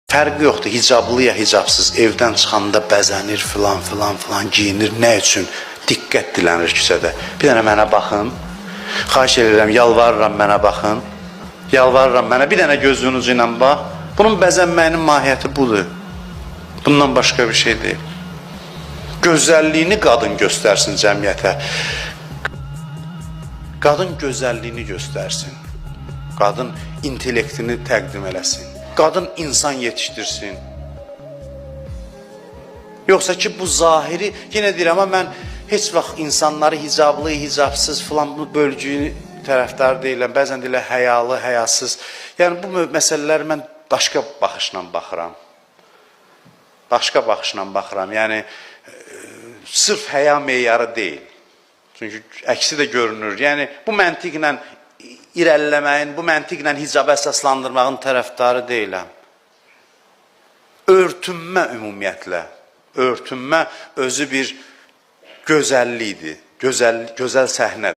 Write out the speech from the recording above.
Fərqi yoxdur, hicablı ya hicabsız, evdən çıxanda bəzənir, filan giyinir, nə üçün? Diqqət dilənir küçədə. Bir dənə mənə baxın, xahiş edirəm, yalvarıram mənə baxın, yalvarıram mənə, bir dənə gözünüzü ilə bax. Bunun bəzənməyinin mahiyyəti budur. Bundan başqa bir şey deyil. Gözəlliyini qadın göstərsin cəmiyyətə. Qadın gözəlliyini göstərsin. Qadın intellektini təqdim eləsin. Qadın insan yetişdirsin. Yoxsa ki bu zahiri, yenə deyirəm, amma mən heç vaxt insanları hicablı, hicabsız filan bu bölgü tərəfdar deyiləm. Bəzən deyirlər həyalı, həyasız. Yəni bu məsələləri mən başqa baxışla baxıram. Başqa baxışla baxıram. Yəni sırf həya meyarı deyil. Çünki əksi də görünür. Yəni bu məntiqlə irəliləməyin, bu məntiqlə hicabı əsaslandırmağın tərəfdarı deyiləm. Örtünmə ümumiyyətlə, örtünmə özü bir gözəllikdir, gözəl səhnədir.